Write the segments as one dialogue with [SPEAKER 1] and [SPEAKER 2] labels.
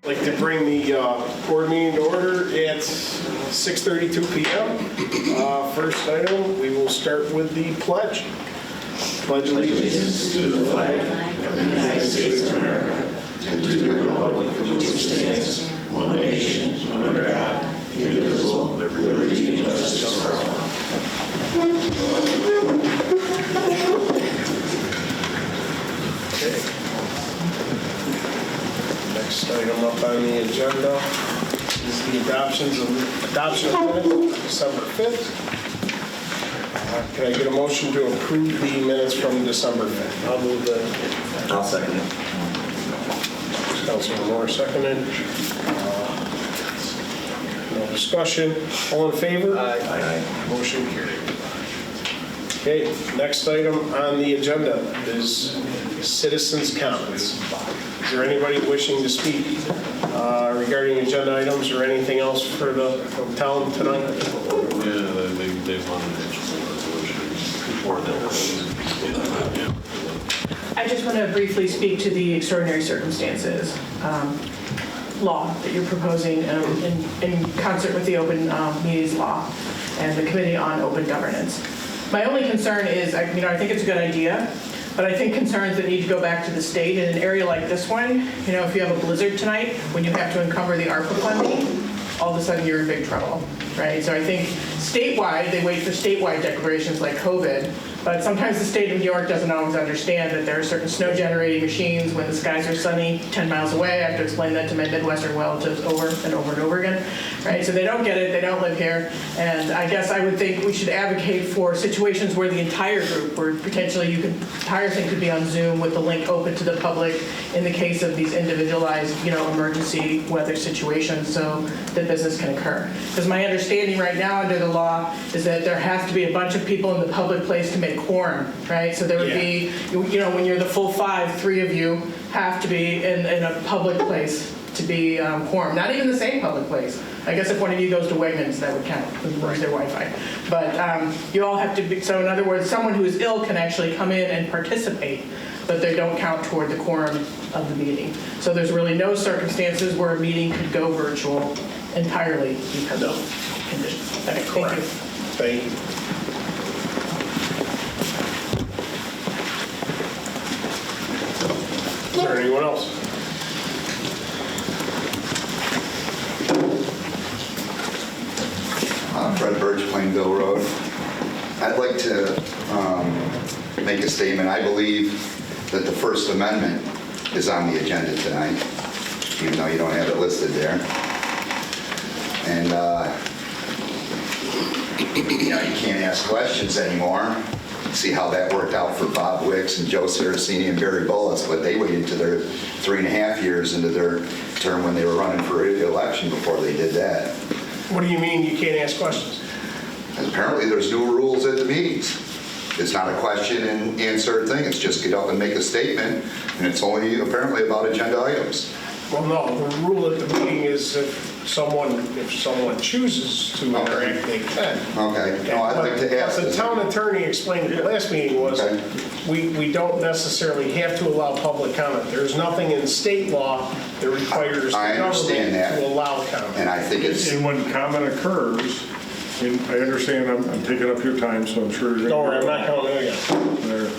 [SPEAKER 1] I'd like to bring the board meeting to order at 6:32 p.m. First item, we will start with the pledge. Pledge allegiance to the flag of the United States of America and to the republic for which it stands, one nation, under God, indivisible, with liberty and justice for all. Okay. Next item up on the agenda is the adoption of minutes, December 5th. Can I get a motion to approve the minutes from December 5th? I'll move that.
[SPEAKER 2] I'll second it.
[SPEAKER 1] Councilman Moore seconded. No discussion. All in favor?
[SPEAKER 2] Aye.
[SPEAKER 1] Motion carried. Okay, next item on the agenda is citizens' comments. Is there anybody wishing to speak regarding agenda items or anything else for the town tonight?
[SPEAKER 3] Yeah, they wanted to before that.
[SPEAKER 4] I just want to briefly speak to the extraordinary circumstances law that you're proposing in concert with the open meetings law and the Committee on Open Governance. My only concern is, I think it's a good idea, but I think concerns that need to go back to the state in an area like this one, if you have a blizzard tonight, when you have to encumber the ARPA funding, all of a sudden you're in big trouble, right? So I think statewide, they wait for statewide declarations like COVID, but sometimes the state of New York doesn't always understand that there are certain snow generating machines when the skies are sunny 10 miles away. I have to explain that to my Midwestern relatives over and over and over again, right? So they don't get it, they don't live here, and I guess I would think we should advocate for situations where the entire group, where potentially the entire thing could be on Zoom with the link open to the public in the case of these individualized, emergency weather situations so that business can occur. Because my understanding right now under the law is that there has to be a bunch of people in the public place to make quorum, right? So there would be, when you're the full five, three of you have to be in a public place to be quorum. Not even the same public place. I guess if one of you goes to Wegmans, that would count, where's their Wi-Fi. But you all have to be, so in other words, someone who is ill can actually come in and participate, but they don't count toward the quorum of the meeting. So there's really no circumstances where a meeting could go virtual entirely because of conditions. Okay, thank you.
[SPEAKER 1] Thank you. Is there anyone else?
[SPEAKER 5] Fred Birch, Plainville Road. I'd like to make a statement. I believe that the First Amendment is on the agenda tonight, even though you don't have it listed there. And you can't ask questions anymore. See how that worked out for Bob Wicks and Joe Saraceni and Barry Bullis, but they waited to their 3.5 years into their term when they were running for election before they did that.
[SPEAKER 1] What do you mean you can't ask questions?
[SPEAKER 5] Apparently there's new rules at the meetings. It's not a question and answer thing. It's just get up and make a statement, and it's only apparently about agenda items.
[SPEAKER 1] Well, no, the rule at the meeting is if someone chooses to interact, they can.
[SPEAKER 5] Okay. No, I'd like to ask.
[SPEAKER 1] What the town attorney explained at the last meeting was we don't necessarily have to allow public comment. There's nothing in state law that requires the government to allow comment.
[SPEAKER 5] And I think it's...
[SPEAKER 3] And when comment occurs, and I understand I'm taking up your time, so I'm sure you're
[SPEAKER 1] Don't worry, I'm not coming in again.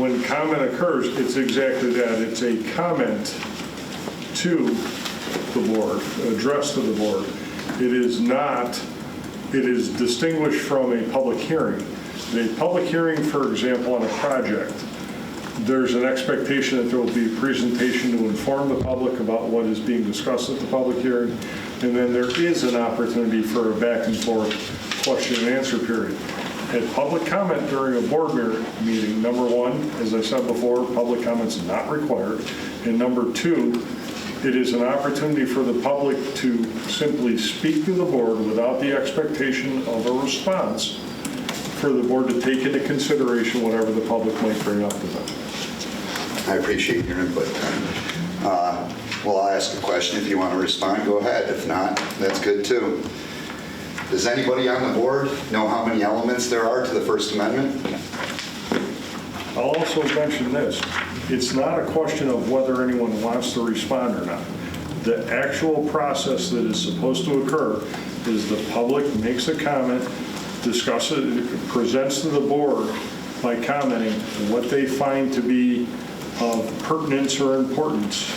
[SPEAKER 3] When comment occurs, it's exactly that. It's a comment to the board, addressed to the board. It is distinguished from a public hearing. A public hearing, for example, on a project, there's an expectation that there will be a presentation to inform the public about what is being discussed at the public hearing, and then there is an opportunity for a back and forth question and answer period. At public comment during a board meeting, number one, as I said before, public comment's not required, and number two, it is an opportunity for the public to simply speak to the board without the expectation of a response, for the board to take into consideration whatever the public might bring up to them.
[SPEAKER 5] I appreciate your input. Well, I'll ask a question. If you want to respond, go ahead. If not, that's good too. Does anybody on the board know how many elements there are to the First Amendment?
[SPEAKER 3] I'll also mention this. It's not a question of whether anyone wants to respond or not. The actual process that is supposed to occur is the public makes a comment, discusses, presents to the board by commenting what they find to be of pertinence or importance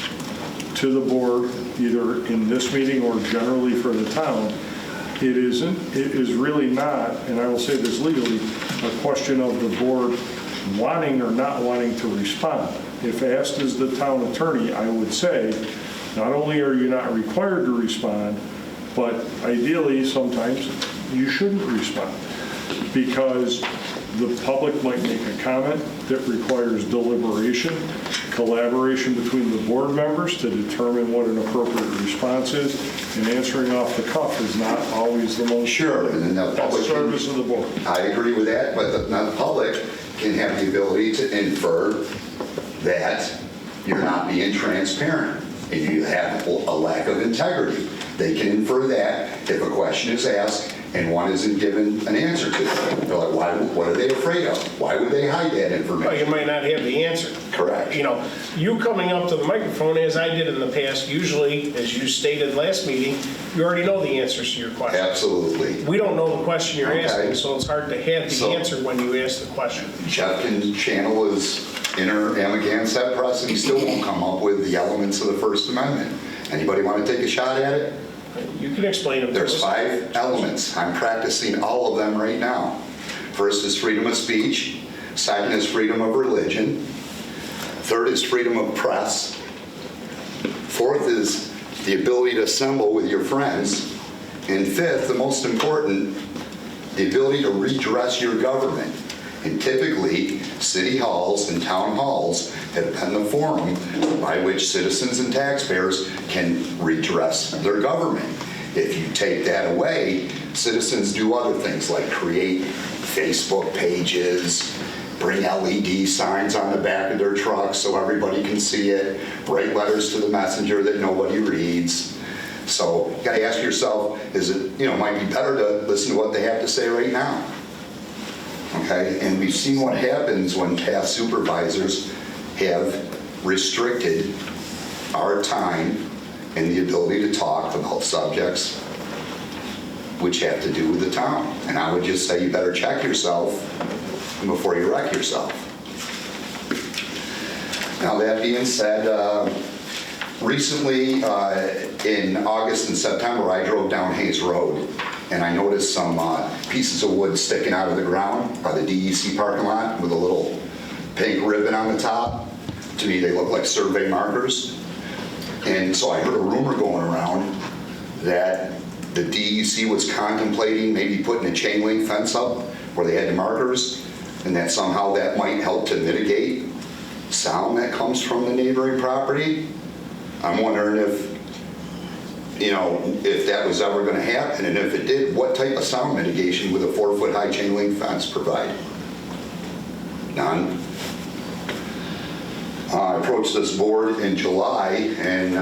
[SPEAKER 3] to the board, either in this meeting or generally for the town. It is really not, and I will say this legally, a question of the board wanting or not wanting to respond. If asked as the town attorney, I would say, not only are you not required to respond, but ideally, sometimes you shouldn't respond, because the public might make a comment that requires deliberation, collaboration between the board members to determine what an appropriate response is, and answering off the cuff is not always the most.
[SPEAKER 5] Sure, and then the public.
[SPEAKER 3] Service of the board.
[SPEAKER 5] I agree with that, but the public can have the ability to infer that you're not being transparent and you have a lack of integrity. They can infer that if a question is asked and one isn't given an answer to it. They're like, what are they afraid of? Why would they hide that
[SPEAKER 1] Well,
[SPEAKER 5] information?
[SPEAKER 1] you might not have the answer.
[SPEAKER 5] Correct.
[SPEAKER 1] You know, you coming up to the microphone, as I did in the past, usually, as you stated last meeting, you already know the answers to your question.
[SPEAKER 5] Absolutely.
[SPEAKER 1] We don't know the question you're
[SPEAKER 5] Okay.
[SPEAKER 1] asking, so it's hard to have the
[SPEAKER 5] So-
[SPEAKER 1] answer when you ask the question.
[SPEAKER 5] Jeff can channel his inner Amagansett press and he still won't come up with the elements of the First Amendment. Anybody want to take a shot at it?
[SPEAKER 1] You can explain them to
[SPEAKER 5] There's
[SPEAKER 1] us.
[SPEAKER 5] 5 elements. I'm practicing all of them right now. First is freedom of speech. Second is freedom of religion. Third is freedom of press. Fourth is the ability to assemble with your friends. And fifth, the most important, the ability to redress your government. And typically, city halls and town halls have been the forum by which citizens and taxpayers can redress their government. If you take that away, citizens do other things like create Facebook pages, bring LED signs on the back of their trucks so everybody can see it, write letters to the messenger that nobody reads. So you gotta ask yourself, is it, might be better to listen to what they have to say right now. Okay, and we've seen what happens when past supervisors have restricted our time and the ability to talk about subjects which have to do with the town. And I would just say you better check yourself before you wreck yourself. Now that being said, recently in August and September, I drove down Hayes Road and I noticed some pieces of wood sticking out of the ground by the DEC parking lot with a little pink ribbon on the top. To me, they look like survey markers. And so I heard a rumor going around that the DEC was contemplating maybe putting a chain link fence up where they had the markers, and that somehow that might help to mitigate sound that comes from the neighboring property. I'm wondering if that was ever going to happen, and if it did, what type of sound mitigation would a 4-foot high chain link fence provide? None. I approached this board in July and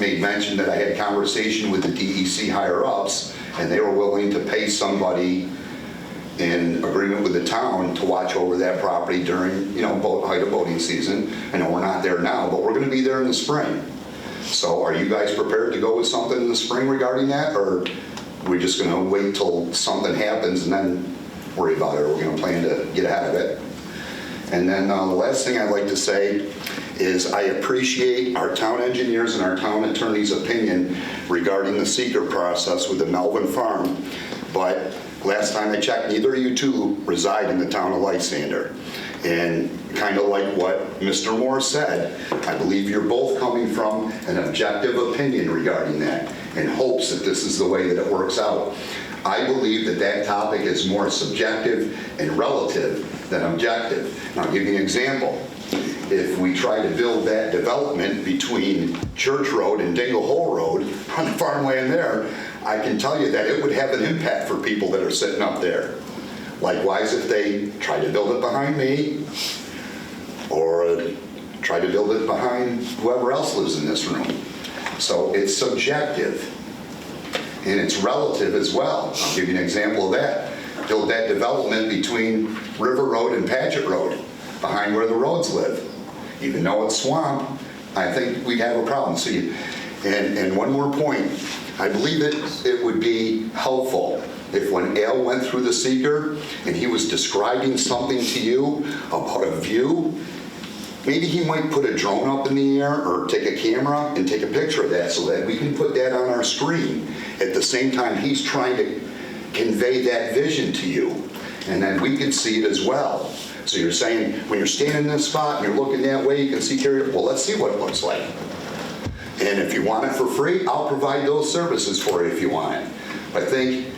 [SPEAKER 5] made mention that I had a conversation with the DEC higher-ups, and they were willing to pay somebody in agreement with the town to watch over that property during, height of boating season. I know we're not there now, but we're going to be there in the spring. So are you guys prepared to go with something in the spring regarding that, or are we just going to wait till something happens and then worry about it, or we're going to plan to get ahead of it? And then the last thing I'd like to say is I appreciate our town engineers and our town attorney's opinion regarding the seeker process with the Melvin Farm, but last time I checked, neither of you two reside in the town of Lysander. And kind of like what Mr. Moore said, I believe you're both coming from an objective opinion regarding that in hopes that this is the way that it works out. I believe that that topic is more subjective and relative than objective. And I'll give you an example. If we try to build that development between Church Road and Dingle Hole Road on the farmland there, I can tell you that it would have an impact for people that are sitting up there. Likewise, if they try to build it behind me, or try to build it behind whoever else lives in this room. So it's subjective, and it's relative as well. I'll give you an example of that. Build that development between River Road and Patchett Road, behind where the roads live. Even though it's swamp, I think we'd have a problem. So And one more point, I believe it would be helpful if when Al went through the seeker and he was describing something to you about a view, maybe he might put a drone up in the air or take a camera and take a picture of that so that we can put that on our screen at the same time he's trying to convey that vision to you. And then we can see it as well. So you're saying, when you're standing in this spot and you're looking that way, you can see Terry, well, let's see what it looks like. And if you want it for free, I'll provide those services for you if you want it. But I think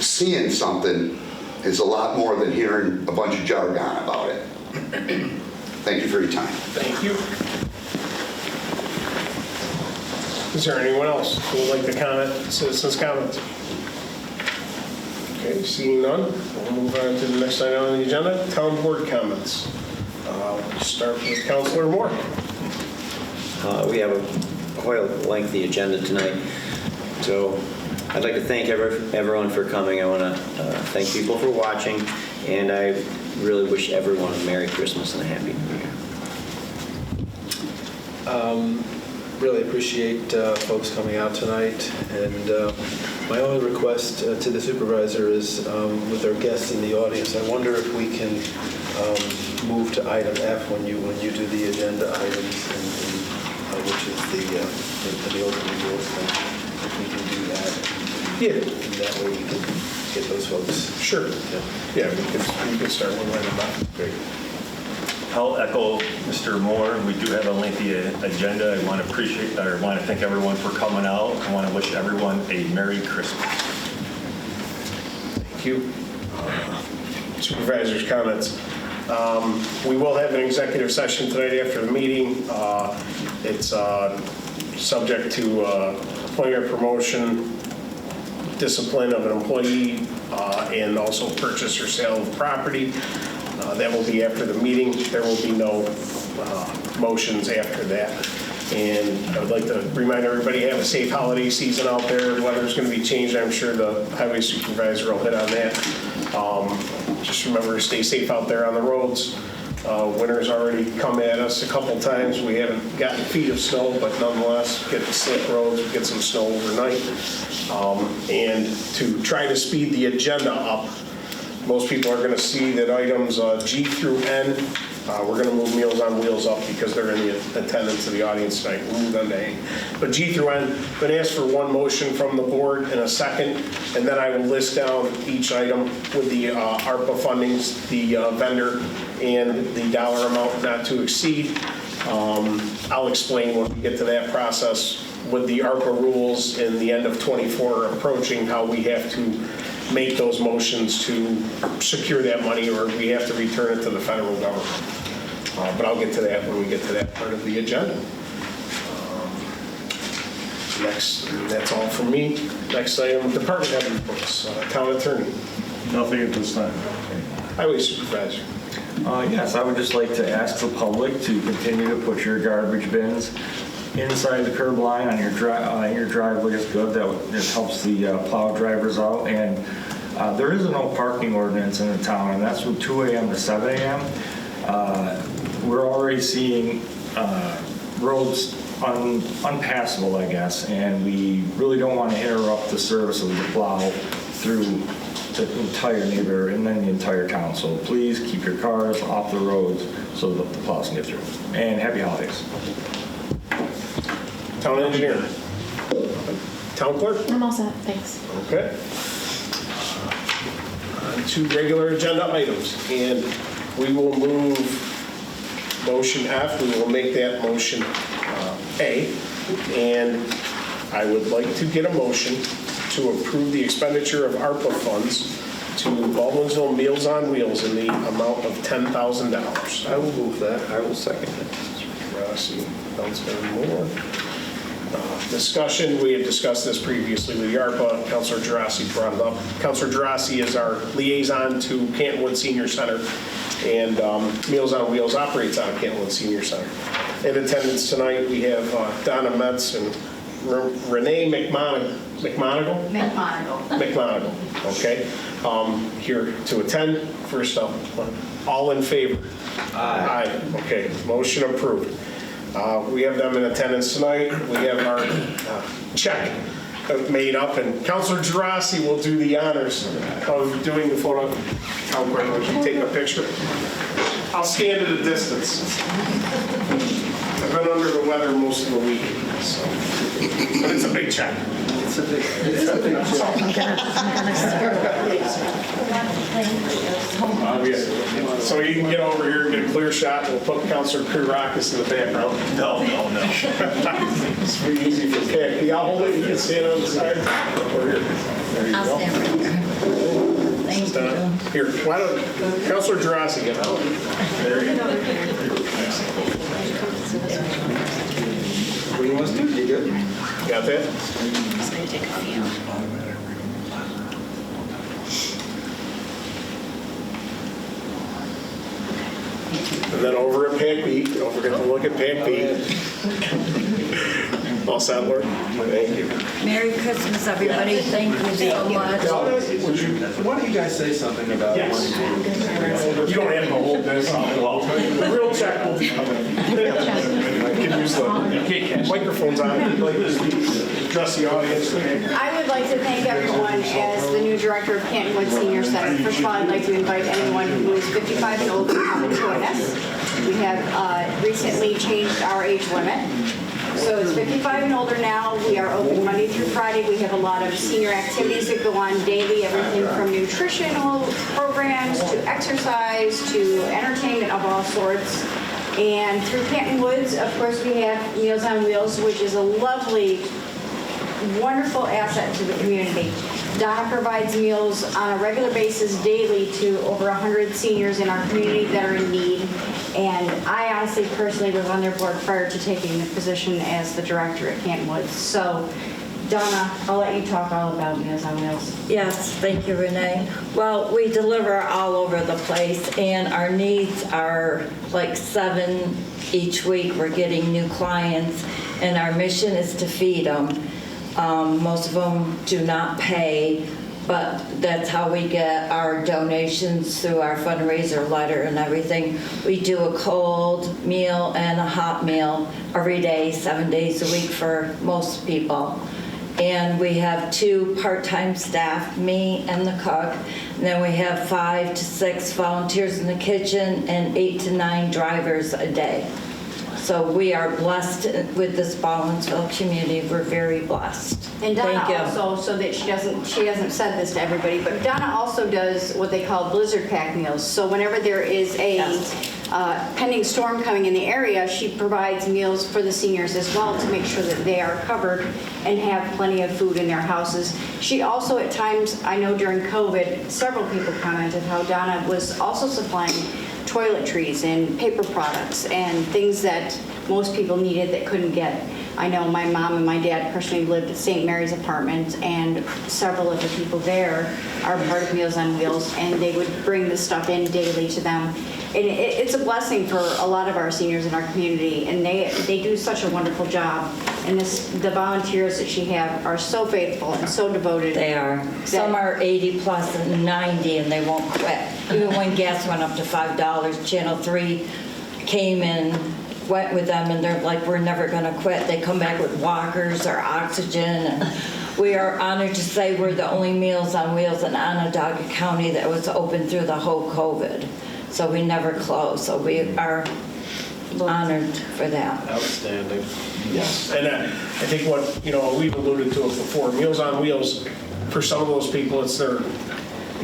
[SPEAKER 5] seeing something is a lot more than hearing a bunch of jargon about it. Thank you for your time.
[SPEAKER 1] Thank you. Is there anyone else who would like to comment, citizens' comments? Okay, seeing none, we'll move on to the next item on the agenda, town board comments. We'll start with Councilor Moore.
[SPEAKER 2] We have quite a lengthy agenda tonight, so I'd like to thank everyone for coming. I want to thank people for watching, and I really wish everyone a Merry Christmas and a Happy New Year.
[SPEAKER 6] Really appreciate folks coming out tonight, and my only request to the supervisor is with our guests in the audience, I wonder if we can move to item F when you do the agenda items, which is the open rules thing. If we can do that,
[SPEAKER 1] Yeah.
[SPEAKER 6] and that way we can get those folks.
[SPEAKER 1] Sure.
[SPEAKER 6] Yeah.
[SPEAKER 1] Yeah, we could start with item F. Great.
[SPEAKER 7] I'll echo Mr. Moore. We do have a lengthy agenda. I want to thank everyone for coming out. I want to wish everyone a Merry Christmas.
[SPEAKER 1] Thank you. Supervisor's comments. We will have an executive session tonight after the meeting. It's subject to appointment, promotion, discipline of an employee, and also purchase or sale of property. That will be after the meeting. There will be no motions after that. And I would like to remind everybody, have a safe holiday season out there. The weather's going to be changed. I'm sure the highway supervisor will hit on that. Just remember to stay safe out there on the roads. Winter's already come at us a couple times. We haven't gotten feet of snow, but nonetheless, get the slick roads, get some snow overnight. And to try to speed the agenda up, most people are going to see that items G through N, we're going to move Meals on Wheels up because they're in the attendance of the audience tonight. We'll move on to A. But G through N, I'm going to ask for one motion from the board in a second, and then I will list down each item with the ARPA fundings, the vendor, and the dollar amount not to exceed. I'll explain when we get to that process with the ARPA rules in the end of 24 approaching, how we have to make those motions to secure that money, or we have to return it to the federal government. But I'll get to that when we get to that part of the agenda. Next, that's all from me. Next item, department head reports. Town attorney.
[SPEAKER 3] Nothing at this time.
[SPEAKER 1] Highway supervisor.
[SPEAKER 8] Yes, I would just like to ask the public to continue to put your garbage bins inside the curb line on your driveway is good. It helps the plow drivers out. And there is a no parking ordinance in the town, and that's from 2 a.m. to 7 a.m. We're already seeing roads unpassable, I guess, and we really don't want to interrupt the service of the plow through the entire neighborhood and then the entire town. So please keep your cars off the roads so that the plows can get through. And happy holidays.
[SPEAKER 1] Town engineer. Town clerk.
[SPEAKER 9] I'm all set, thanks.
[SPEAKER 1] Okay. On to regular agenda items, and we will move motion F. We will make that motion A, and I would like to get a motion to approve the expenditure of ARPA funds to Baldwinsville Meals on Wheels in the amount of $10,000.
[SPEAKER 6] I will move that. I will second it.
[SPEAKER 1] Rossi, Councilman Moore. Discussion, we had discussed this previously with the ARPA. Councilor Gerasi brought it up. Councilor Gerasi is our liaison to Cantonwood Senior Center, and Meals on Wheels operates out of Cantonwood Senior Center. In attendance tonight, we have Donna Metz and Renee McMonigal, okay, here to attend. First up, all in favor? Aye. Okay, motion approved. We have them in attendance tonight. We have our check made up, and Councilor Gerasi will do the honors of doing the photo. How quick would you take a picture? I'll stand at a distance. I've been under the weather most of the week, so. But it's a big check.
[SPEAKER 6] It's a big check.
[SPEAKER 1] So you can get over here and get a clear shot. We'll put Councilor Kourakis in the background.
[SPEAKER 7] No.
[SPEAKER 1] It's pretty easy for PAC-B. I'll hold it. You can stand on the side. Over here. There you
[SPEAKER 9] I'll
[SPEAKER 1] go.
[SPEAKER 9] stand right there. Thank you.
[SPEAKER 1] Here, why don't Councilor Gerasi get out? There you go.
[SPEAKER 6] What do you want us to do? You good?
[SPEAKER 1] Got that?
[SPEAKER 9] I'm just going to take a few.
[SPEAKER 1] And then over at PAC-B, don't forget to look at PAC-B. All set, Lord? Thank you.
[SPEAKER 9] Merry Christmas, everybody. Thank you so much.
[SPEAKER 6] Why don't you guys say something about
[SPEAKER 1] Yes. You don't have to hold this. The real check will be coming. You can use the microphones on. If you'd like to address the audience.
[SPEAKER 10] I would like to thank everyone as the new director of Canton Woods Senior Center. First of all, I'd like to invite anyone who is 55 and older to come and join us. We have recently changed our age limit. So it's 55 and older now. We are open Monday through Friday. We have a lot of senior activities that go on daily, everything from nutritional programs to exercise to entertainment of all sorts. And through Canton Woods, of course, we have Meals on Wheels, which is a lovely, wonderful asset to the community. Donna provides meals on a regular basis daily to over 100 seniors in our community that are in need. And I honestly, personally was on their board prior to taking the position as the director at Canton Woods. So, Donna, I'll let you talk all about Meals on Wheels.
[SPEAKER 9] Yes, thank you, Renee. Well, we deliver all over the place, and our needs are like 7 each week. We're getting new clients, and our mission is to feed them. Most of them do not pay, but that's how we get our donations through our fundraiser letter and everything. We do a cold meal and a hot meal every day, 7 days a week for most people. And we have 2 part-time staff, me and the cook. And then we have 5 to 6 volunteers in the kitchen and 8 to 9 drivers a day. So we are blessed with this Baldwinsville community. We're very blessed.
[SPEAKER 10] And Donna
[SPEAKER 9] Thank you.
[SPEAKER 10] also, so that she hasn't said this to everybody, but Donna also does what they call blizzard pack meals. So whenever there is a
[SPEAKER 9] Yes.
[SPEAKER 10] pending storm coming in the area, she provides meals for the seniors as well to make sure that they are covered and have plenty of food in their houses. She also at times, I know during COVID, several people commented how Donna was also supplying toiletries and paper products and things that most people needed that couldn't get. I know my mom and my dad personally lived at St. Mary's Apartment, and several of the people there are part of Meals on Wheels, and they would bring the stuff in daily to them. And it's a blessing for a lot of our seniors in our community, and they do such a wonderful job. And the volunteers that she have are so faithful and so devoted.
[SPEAKER 9] They are. Some are 80 plus and 90, and they won't quit. Even when gas went up to $5, Channel 3 came and went with them, and they're like, we're never going to quit. They come back with walkers or oxygen. And we are honored to say we're the only Meals on Wheels in Onondaga County that was open through the whole COVID. So we never closed. So we are honored for that.
[SPEAKER 6] Outstanding.
[SPEAKER 1] Yes. And I think what, we've alluded to it before, Meals on Wheels, for some of those people, it's their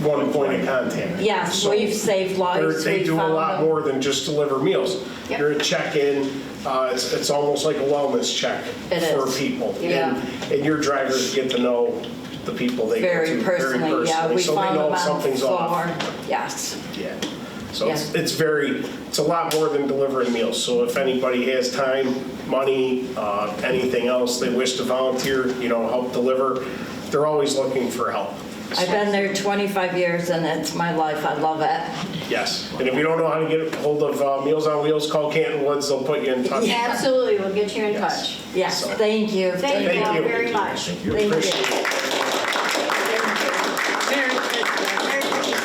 [SPEAKER 1] one point of contact.
[SPEAKER 9] Yes,
[SPEAKER 1] So
[SPEAKER 9] we've saved lives.
[SPEAKER 1] They
[SPEAKER 9] We
[SPEAKER 1] do a
[SPEAKER 9] found
[SPEAKER 1] lot
[SPEAKER 9] them.
[SPEAKER 1] more than just deliver meals.
[SPEAKER 10] Yep.
[SPEAKER 1] You're a check-in, it's almost like a wellness check
[SPEAKER 9] It
[SPEAKER 1] for
[SPEAKER 9] is.
[SPEAKER 1] people.
[SPEAKER 9] Yeah.
[SPEAKER 1] And your drivers get to know the people they go
[SPEAKER 9] Very
[SPEAKER 1] to
[SPEAKER 9] personally, yeah. We
[SPEAKER 1] so they
[SPEAKER 9] found
[SPEAKER 1] know
[SPEAKER 9] them
[SPEAKER 1] if
[SPEAKER 9] on the
[SPEAKER 1] something's off.
[SPEAKER 9] floor. Yes.
[SPEAKER 1] Yeah. So
[SPEAKER 9] Yeah.
[SPEAKER 1] it's a lot more than delivering meals. So if anybody has time, money, anything else they wish to volunteer, help deliver, they're always looking for help.
[SPEAKER 9] I've been there 25 years, and it's my life. I love it.
[SPEAKER 1] Yes. And if you don't know how to get a hold of Meals on Wheels, call Canton Woods. They'll put you in touch.
[SPEAKER 10] Absolutely, we'll get you in touch.
[SPEAKER 9] Yes,
[SPEAKER 1] So-
[SPEAKER 9] thank you.
[SPEAKER 10] Thank you all
[SPEAKER 1] you.
[SPEAKER 10] very much.
[SPEAKER 9] Thank you.
[SPEAKER 10] Merry Christmas,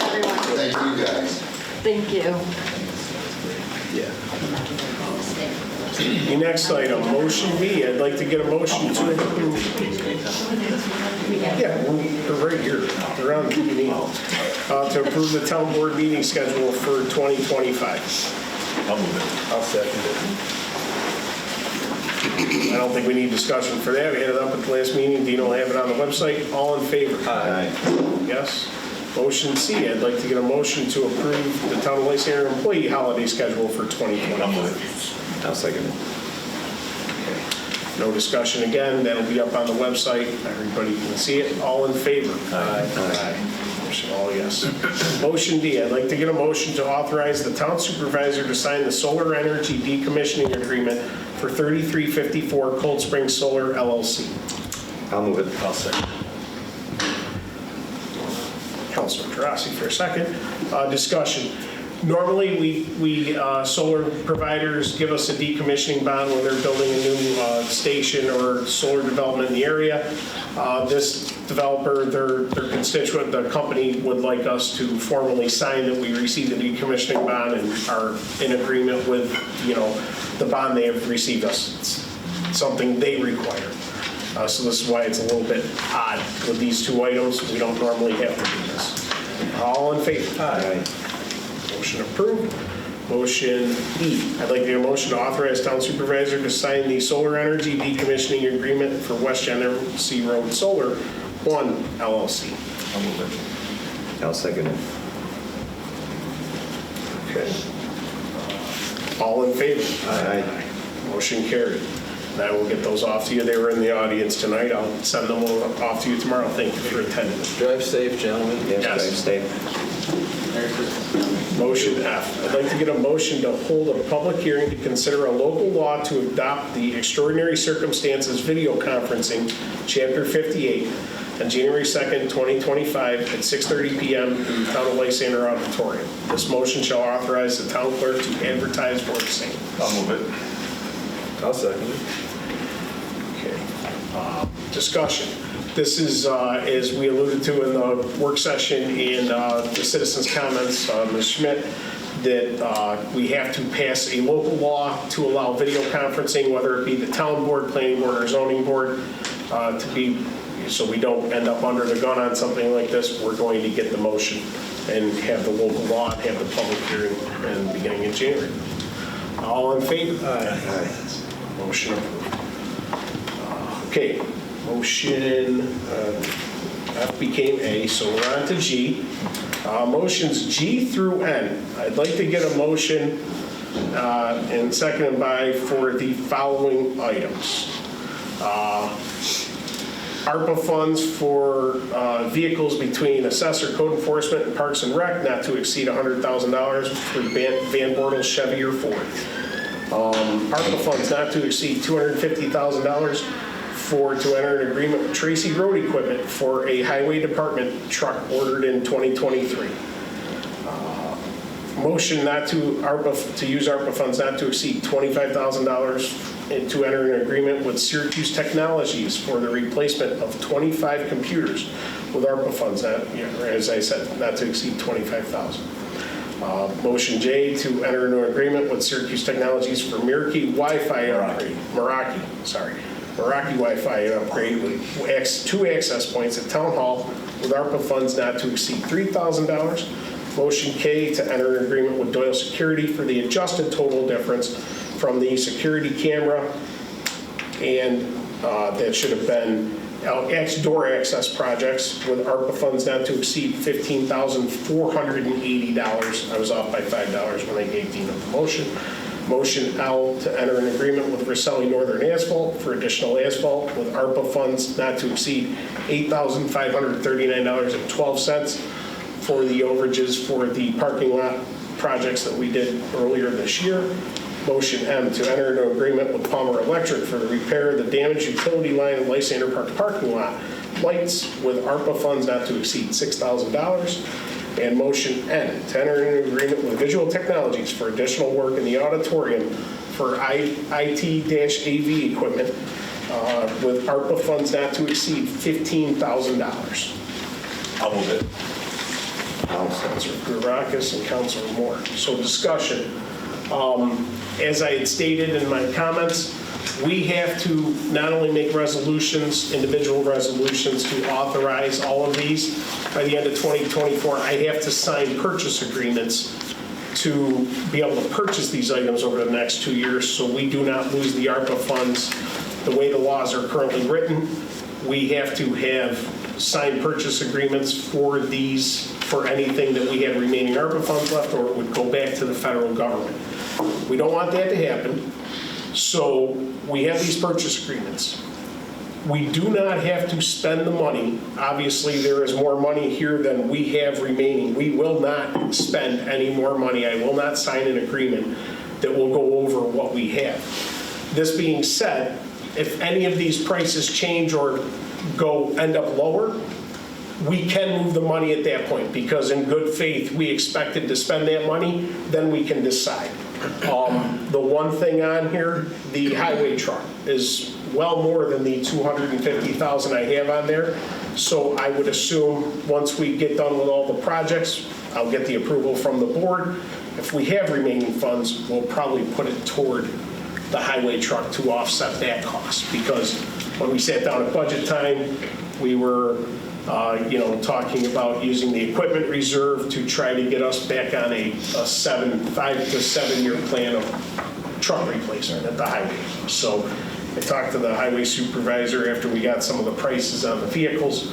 [SPEAKER 10] everyone.
[SPEAKER 5] Thank you, guys.
[SPEAKER 9] Thank you.
[SPEAKER 1] The next item, motion B, I'd like to get a motion to approve. Yeah, they're right here. They're on the email. To approve the town board meeting schedule for 2025.
[SPEAKER 7] I'll move it.
[SPEAKER 6] I'll second it.
[SPEAKER 1] I don't think we need discussion for that. We had it up at the last meeting. Dino will have it on the website. All in favor?
[SPEAKER 2] Aye.
[SPEAKER 1] Yes. Motion C, I'd like to get a motion to approve the town of Lysander employee holiday schedule for 2025.
[SPEAKER 7] I'll move it.
[SPEAKER 2] I'll second it.
[SPEAKER 1] No discussion again. That'll be up on the website. Everybody can see it. All in favor? Aye. Motion all yes. Motion D, I'd like to get a motion to authorize the town supervisor to sign the solar energy decommissioning agreement for 3354 Cold Spring Solar LLC.
[SPEAKER 2] I'll move it.
[SPEAKER 7] I'll second.
[SPEAKER 1] Councilor Gerasi for a second. Discussion. Normally, we solar providers give us a decommissioning bond when they're building a new station or solar development in the area. This developer, their constituent, the company would like us to formally sign that we received the decommissioning bond and are in agreement with, the bond they have received us. It's something they require. So this is why it's a little bit odd with these two items. We don't normally have to do this. All in favor?
[SPEAKER 2] Aye.
[SPEAKER 1] Motion approved. Motion E, I'd like to get a motion to authorize town supervisor to sign the solar energy decommissioning agreement for West Genesee Road Solar 1 LLC.
[SPEAKER 7] I'll move it.
[SPEAKER 2] I'll second it.
[SPEAKER 1] Okay. All in favor?
[SPEAKER 2] Aye.
[SPEAKER 1] Motion carried. And I will get those off to you. They were in the audience tonight. I'll send them off to you tomorrow. Thank you for attending.
[SPEAKER 6] Drive safe, gentlemen.
[SPEAKER 2] Yes,
[SPEAKER 1] Yes.
[SPEAKER 2] stay.
[SPEAKER 1] Motion F, I'd like to get a motion to hold a public hearing to consider a local law to adopt the extraordinary circumstances video conferencing, Chapter 58, on January 2nd, 2025 at 6:30 p.m. in the Town of Lysander Auditorium. This motion shall authorize the town clerk to advertise for the same.
[SPEAKER 7] I'll move it.
[SPEAKER 6] I'll second it.
[SPEAKER 1] Okay. Discussion. This is, as we alluded to in the work session and the citizens' comments, Ms. Schmidt, that we have to pass a local law to allow video conferencing, whether it be the town board, planning board, or zoning board, so we don't end up under the gun on something like this. We're going to get the motion and have the local law and have the public hearing in the beginning of January. All in favor?
[SPEAKER 2] Aye.
[SPEAKER 1] Motion approved. Okay, motion F became A, so we're on to G. Motions G through N. I'd like to get a motion and seconded by for the following items. ARPA funds for vehicles between assessor, code enforcement, and Parks and Rec not to exceed $100,000 for Van Bortle, Chevy, or Ford. ARPA funds not to exceed $250,000 to enter an agreement with Tracy Road Equipment for a highway department truck ordered in 2023. Motion not to use ARPA funds not to exceed $25,000 and to enter an agreement with Syracuse Technologies for the replacement of 25 computers with ARPA funds, as I said, not to exceed $25,000. Motion J to enter into an agreement with Syracuse Technologies for Meraki Wi-Fi upgrade. Meraki Wi-Fi upgrade with 2 access points at Town Hall with ARPA funds not to exceed $3,000. Motion K to enter an agreement with Doyle Security for the adjusted total difference from the security camera, and that should have been door access projects with ARPA funds not to exceed $15,480. I was off by $5 when I gave Dino the motion. Motion L to enter an agreement with Rosselli Northern Asphalt for additional asphalt with ARPA funds not to exceed $8,539.12 for the overages for the parking lot projects that we did earlier this year. Motion M to enter into agreement with Palmer Electric for the repair of the damaged utility line in Lysander Park parking lot lights with ARPA funds not to exceed $6,000. And motion N to enter into an agreement with Visual Technologies for additional work in the auditorium for IT-AV equipment with ARPA funds not to exceed $15,000.
[SPEAKER 7] I'll move it.
[SPEAKER 1] Councilor Gurakis and Councilor Moore. So discussion. As I had stated in my comments, we have to not only make resolutions, individual resolutions to authorize all of these. By the end of 2024, I have to sign purchase agreements to be able to purchase these items over the next 2 years, so we do not lose the ARPA funds. The way the laws are currently written, we have to have signed purchase agreements for these, for anything that we had remaining ARPA funds left, or it would go back to the federal government. We don't want that to happen, so we have these purchase agreements. We do not have to spend the money. Obviously, there is more money here than we have remaining. We will not spend any more money. I will not sign an agreement that will go over what we have. This being said, if any of these prices change or end up lower, we can move the money at that point, because in good faith, we expected to spend that money, then we can decide. The one thing on here, the highway truck is well more than the $250,000 I have on there. So I would assume once we get done with all the projects, I'll get the approval from the board. If we have remaining funds, we'll probably put it toward the highway truck to offset that cost. Because when we sat down at budget time, we were talking about using the equipment reserve to try to get us back on a 5 to 7 year plan of truck replacement at the highway. So I talked to the highway supervisor after we got some of the prices on the vehicles,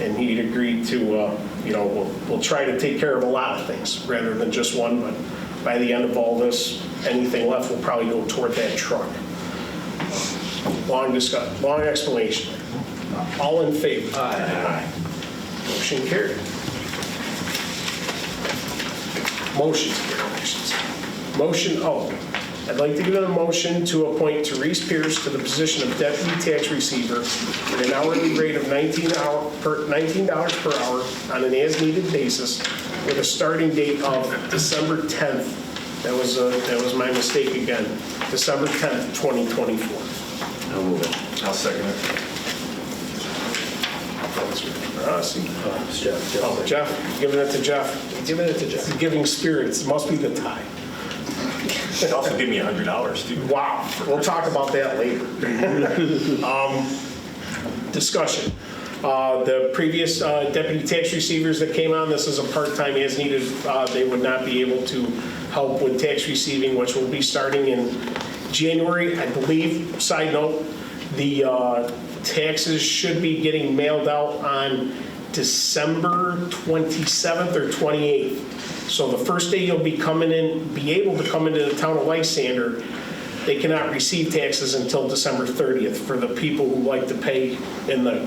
[SPEAKER 1] and he'd agreed to, we'll try to take care of a lot of things rather than just one, but by the end of all this, anything left will probably go toward that truck. Long explanation. All in favor? Aye. Motion carried. Motion carried, I should say. Motion O. I'd like to give a motion to appoint Therese Pierce to the position of Deputy Tax Receiver at an hourly rate of $19 per hour on an as-needed basis with a starting date of December 10th. That was my mistake again. December 10th, 2024.
[SPEAKER 2] I'll move it.
[SPEAKER 7] I'll second it.
[SPEAKER 1] Jeff, giving it to Jeff.
[SPEAKER 6] Giving it to Jeff.
[SPEAKER 1] It's giving spirits. It must be the tie.
[SPEAKER 7] They also give me $100 too.
[SPEAKER 1] Wow. We'll talk about that later. Discussion. The previous deputy tax receivers that came on, this is a part-time as needed. They would not be able to help with tax receiving, which will be starting in January, I believe. Side note, the taxes should be getting mailed out on December 27th or 28th. So the first day you'll be able to come into the town of Lysander, they cannot receive taxes until December 30th. For the people who like to pay in the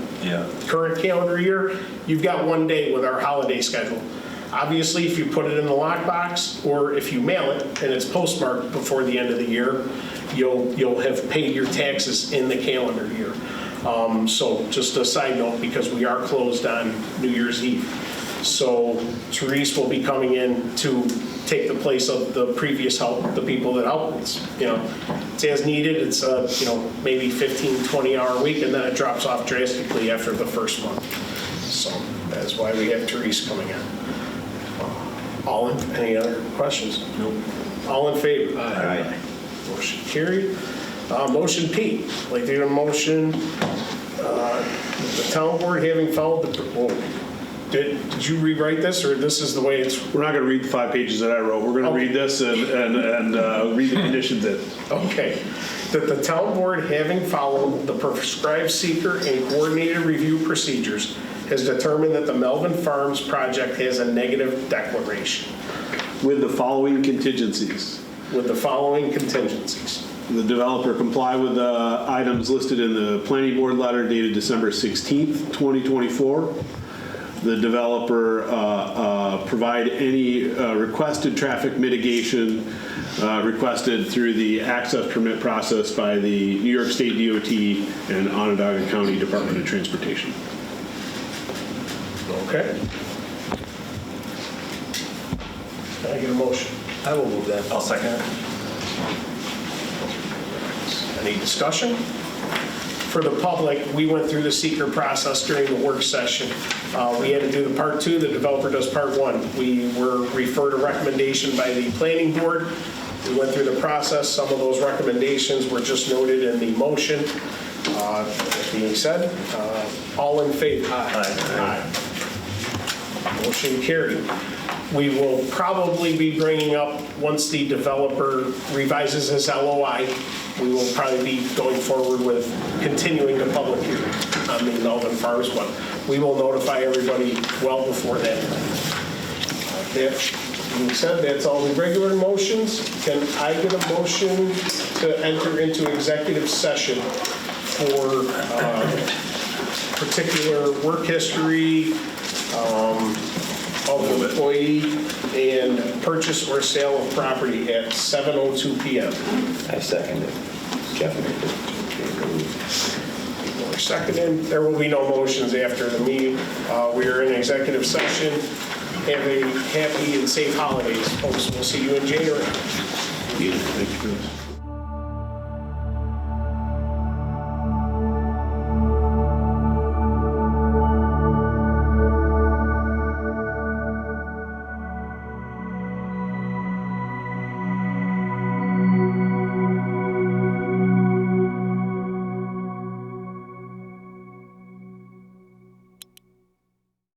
[SPEAKER 1] current calendar year, you've got one day with our holiday schedule. Obviously, if you put it in the lockbox or if you mail it and it's postmarked before the end of the year, you'll have paid your taxes in the calendar year. So just a side note, because we are closed on New Year's Eve. So Therese will be coming in to take the place of the previous help, the people that help. It's as needed. It's maybe 15, 20 hour week, and then it drops off drastically after the first month. So that's why we have Therese coming in. Any other questions? Nope. All in favor?
[SPEAKER 2] Aye.
[SPEAKER 1] Motion carried. Motion P. I'd like to get a motion. The town board having followed the. Did you rewrite this, or this is the way it's?
[SPEAKER 11] We're not going to read the 5 pages that I wrote. We're going to read this and read the conditions in.
[SPEAKER 1] Okay. That the town board, having followed the prescribed seeker and coordinated review procedures, has determined that the Melvin Farms project has a negative declaration.
[SPEAKER 11] With the following contingencies.
[SPEAKER 1] With the following contingencies.
[SPEAKER 11] The developer comply with the items listed in the planning board letter dated December 16th, 2024. The developer provide any requested traffic mitigation requested through the access permit process by the New York State DOT and Onondaga County Department of Transportation.
[SPEAKER 1] Okay. Can I get a motion?
[SPEAKER 6] I will move that.
[SPEAKER 7] I'll second it.
[SPEAKER 1] Any discussion? For the public, we went through the seeker process during the work session. We had to do the part 2, the developer does part 1. We were referred a recommendation by the planning board We went through the process. Some of those recommendations were just noted in the motion. That being said, all in favor? Aye. Motion carried. We will probably be bringing up, once the developer revises his LOI, we will probably be going forward with continuing the public hearing on the Melvin Farms one. We will notify everybody well before that. That being said, that's all the regular motions. Can I get a motion to enter into executive session for particular work history of an employee and purchase or sale of property at 7:02 p.m.?
[SPEAKER 2] I second it. Jeff made it.
[SPEAKER 1] Or seconded. There will be no motions after the meeting. We are in executive session. Have a happy and safe holidays, folks. We'll see you in January.
[SPEAKER 11] Thank you.